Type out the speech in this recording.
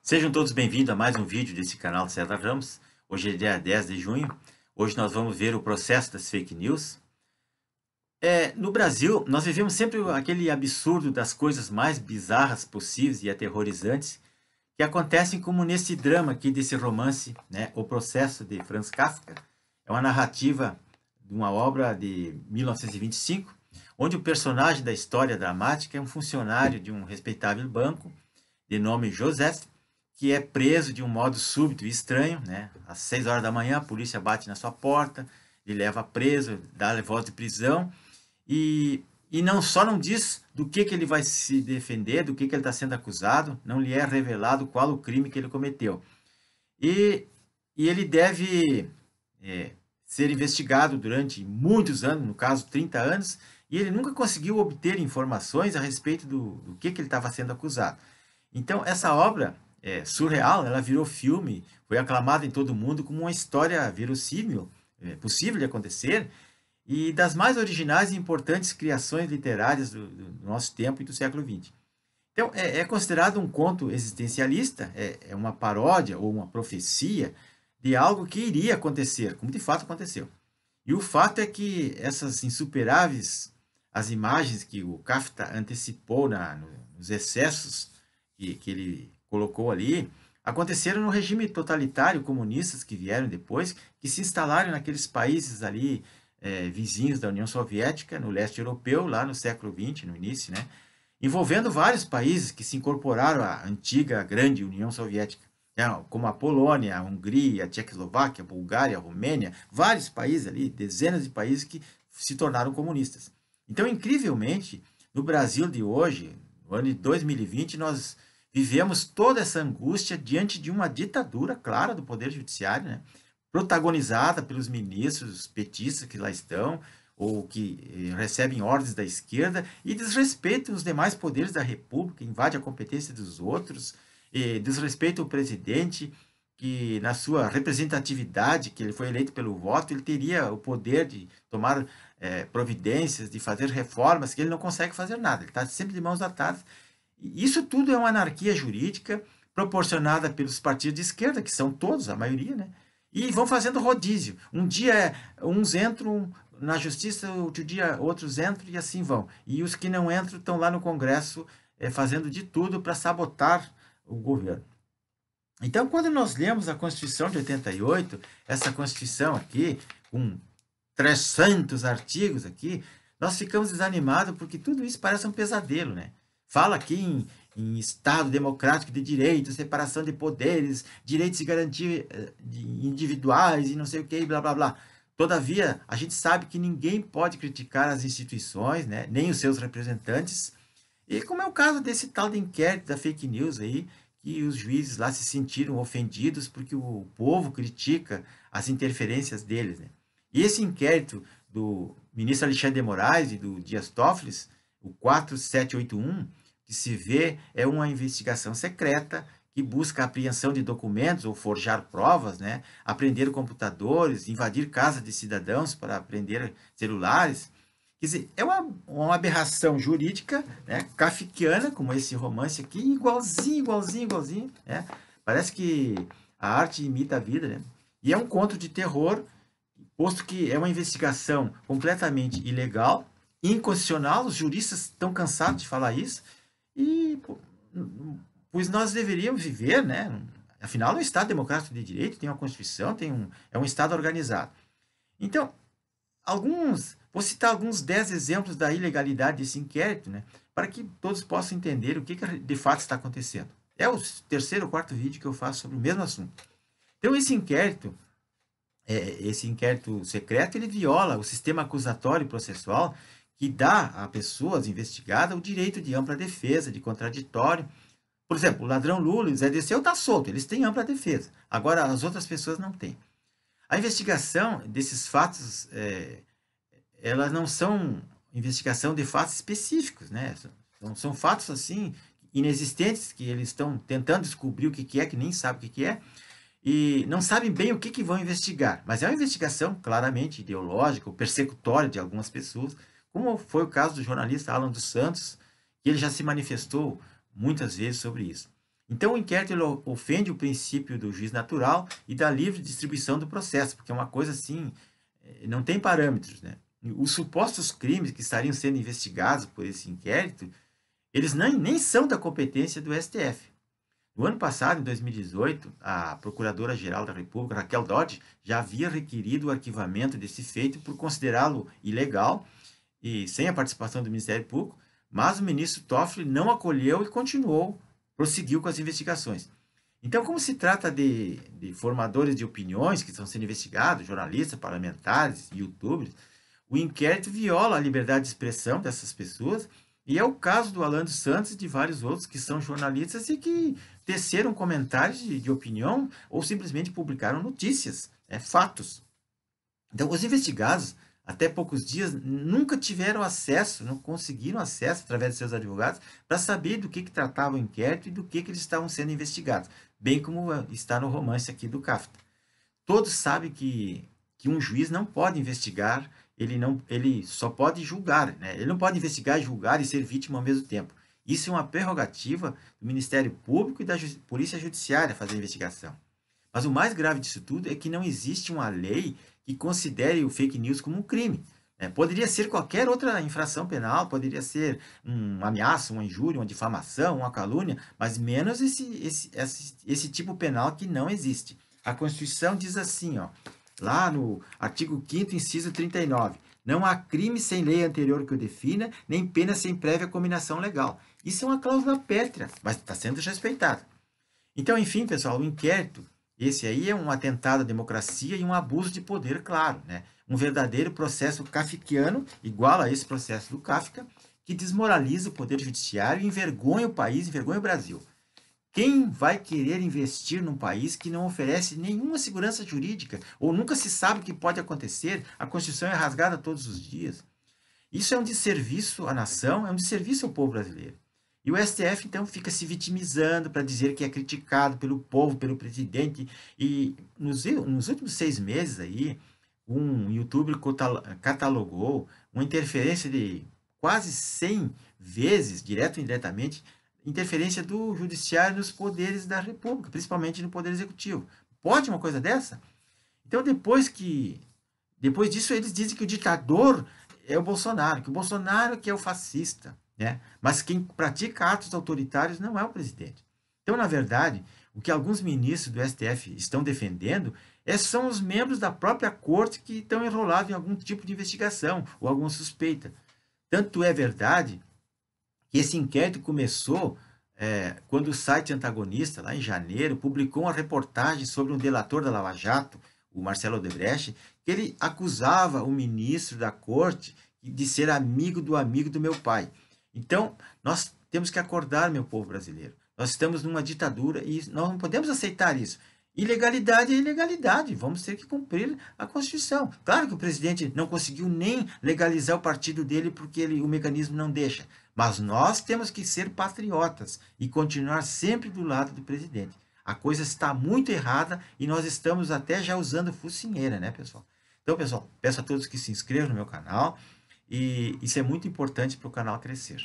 Sejam todos bem-vindos a mais um vídeo desse canal de César Ramos. Hoje é dia 10 de junho. Hoje nós vamos ver o processo das fake news. No Brasil, nós vivemos sempre aquele absurdo das coisas mais bizarras possíveis e aterrorizantes que acontecem como nesse drama aqui desse romance, né? O Processo de Franz Kafka. É uma narrativa de uma obra de 1925, onde o personagem da história dramática é um funcionário de um respeitável banco de nome Joseph, que é preso de um modo súbito e estranho, né? Às 6 horas da manhã, a polícia bate na sua porta, ele leva preso, dá voz de prisão e não diz do que ele vai se defender, do que ele está sendo acusado, não lhe é revelado qual o crime que ele cometeu. E, e ele deve ser investigado durante muitos anos, no caso 30 anos, e ele nunca conseguiu obter informações a respeito do que ele estava sendo acusado. Então, essa obra surreal, ela virou filme, foi aclamada em todo o mundo como uma história verossímil, possível de acontecer, e das mais originais e importantes criações literárias do nosso tempo e do século XX. Então, é considerado um conto existencialista, é uma paródia ou uma profecia de algo que iria acontecer, como de fato aconteceu. E o fato é que essas insuperáveis, as imagens que o Kafka antecipou nos excessos que ele colocou ali, aconteceram no regime totalitário comunistas que vieram depois, que se instalaram naqueles países ali vizinhos da União Soviética, no leste europeu, lá no século XX, no início, né? Envolvendo vários países que se incorporaram à antiga grande União Soviética, né? Como a Polônia, a Hungria, a Tchecoslováquia, a Bulgária, a Romênia, vários países ali, dezenas de países que se tornaram comunistas. Então, incrivelmente, no Brasil de hoje, no ano de 2020, nós vivemos toda essa angústia diante de uma ditadura clara do Poder Judiciário, né? Protagonizada pelos ministros petistas que lá estão, ou que recebem ordens da esquerda e desrespeitam os demais poderes da República, invade a competência dos outros, desrespeita o presidente, que na sua representatividade, que ele foi eleito pelo voto, ele teria o poder de tomar providências, de fazer reformas, que ele não consegue fazer nada, ele está sempre de mãos atadas. Isso tudo é uma anarquia jurídica proporcionada pelos partidos de esquerda, que são todos, a maioria, né? E vão fazendo rodízio. Um dia uns entram na justiça, outro dia outros entram e assim vão. E os que não entram estão lá no Congresso fazendo de tudo para sabotar o governo. Então, quando nós lemos a Constituição de 88, essa Constituição aqui, com 300 artigos aqui, nós ficamos desanimados porque tudo isso parece um pesadelo, né? Fala aqui em Estado democrático de direitos, separação de poderes, direitos e garantias individuais e não sei o que, blá, blá, blá. Todavia, a gente sabe que ninguém pode criticar as instituições, né? Nem os seus representantes. E como é o caso desse tal de inquérito da fake news aí, que os juízes lá se sentiram ofendidos porque o povo critica as interferências deles, né? E esse inquérito do ministro Alexandre de Moraes e do Dias Toffoli, o 4781, que se vê é uma investigação secreta que busca a apreensão de documentos ou forjar provas, né? Apreender computadores, invadir casas de cidadãos para apreender celulares. Quer dizer, é uma aberração jurídica, né, kafkiana, como esse romance aqui, igualzinho, igualzinho, igualzinho. Né? Parece que a arte imita a vida. Né? E é um conto de terror, posto que é uma investigação completamente ilegal, inconstitucional, os juristas estão cansados de falar isso, e pois nós deveríamos viver, né? Afinal, é um Estado democrático de direito, tem uma Constituição, é um Estado organizado. Então, vou citar alguns 10 exemplos da ilegalidade desse inquérito, né, para que todos possam entender o que de fato está acontecendo. É o terceiro ou quarto vídeo que eu faço sobre o mesmo assunto. Então, esse inquérito secreto, ele viola o sistema acusatório e processual que dá à pessoa investigada o direito de ampla defesa, de contraditório. Por exemplo, o ladrão Lula e o Zé Dirceu estão soltos, eles têm ampla defesa. Agora, as outras pessoas não têm. A investigação desses fatos, elas não são investigação de fatos específicos, né? São fatos, assim, inexistentes, que eles estão tentando descobrir o que é, que nem sabem o que é, e não sabem bem o que vão investigar. Mas é uma investigação claramente ideológica, ou persecutória de algumas pessoas, como foi o caso do jornalista Alan dos Santos, que ele já se manifestou muitas vezes sobre isso. Então, o inquérito ele ofende o princípio do juiz natural e da livre distribuição do processo, porque é uma coisa assim, não tem parâmetros, né? Os supostos crimes que estariam sendo investigados por esse inquérito, eles nem são da competência do STF. No ano passado, em 2018, a Procuradora-Geral da República, Raquel Dodge, já havia requerido o arquivamento desse feito por considerá-lo ilegal e sem a participação do Ministério Público, mas o ministro Toffoli não acolheu e prosseguiu com as investigações. Então, como se trata de formadores de opiniões que estão sendo investigados, jornalistas, parlamentares, youtubers, o inquérito viola a liberdade de expressão dessas pessoas, e é o caso do Alan dos Santos e de vários outros que são jornalistas e que teceram comentários de opinião ou simplesmente publicaram notícias, fatos. Então, os investigados, até poucos dias, nunca tiveram acesso, não conseguiram acesso através de seus advogados para saber do que tratava o inquérito e do que eles estavam sendo investigados, bem como está no romance aqui do Kafka. Todos sabem que um juiz não pode investigar, ele só pode julgar, né? Ele não pode investigar, julgar e ser vítima ao mesmo tempo. Isso é uma prerrogativa do Ministério Público e da Polícia Judiciária fazer a investigação. Mas o mais grave disso tudo é que não existe uma lei que considere o fake news como um crime. Poderia ser qualquer outra infração penal, poderia ser uma ameaça, uma injúria, uma difamação, uma calúnia, mas menos esse tipo penal que não existe. A Constituição diz assim, ó, lá no artigo 5º, inciso 39, não há crime sem lei anterior que o defina, nem pena sem prévia cominação legal. Isso é uma cláusula pétrea, mas está sendo respeitado. Então, enfim, pessoal, o inquérito, esse aí é um atentado à democracia e um abuso de poder, claro, né? Um verdadeiro processo kafkiano, igual a esse processo do Kafka, que desmoraliza o poder judiciário e envergonha o país, envergonha o Brasil. Quem vai querer investir num país que não oferece nenhuma segurança jurídica ou nunca se sabe o que pode acontecer? A Constituição é rasgada todos os dias. Isso é um desserviço à nação, é um desserviço ao povo brasileiro. E o STF, então, fica se vitimizando para dizer que é criticado pelo povo, pelo presidente. E nos últimos 6 meses aí, um youtuber catalogou uma interferência de quase 100 vezes, direto ou indiretamente, interferência do judiciário nos poderes da República, principalmente no poder executivo. Pode uma coisa dessa? Então, depois disso, eles dizem que o ditador é o Bolsonaro, que o Bolsonaro que é o fascista, né? Mas quem pratica atos autoritários não é o presidente. Então, na verdade, o que alguns ministros do STF estão defendendo são os membros da própria corte que estão enrolados em algum tipo de investigação ou alguma suspeita. Tanto é verdade que esse inquérito começou quando o site antagonista, lá em janeiro, publicou uma reportagem sobre um delator da Lava Jato, o Marcelo Odebrecht, que ele acusava o ministro da corte de ser amigo do meu pai. Então, nós temos que acordar, meu povo brasileiro. Nós estamos numa ditadura e nós não podemos aceitar isso. Ilegalidade é ilegalidade, vamos ter que cumprir a Constituição. Claro que o presidente não conseguiu nem legalizar o partido dele porque o mecanismo não deixa, mas nós temos que ser patriotas e continuar sempre do lado do presidente. A coisa está muito errada e nós estamos até já usando focinheira, né, pessoal? Então, pessoal, peço a todos que se inscrevam no meu canal e isso é muito importante para o canal crescer.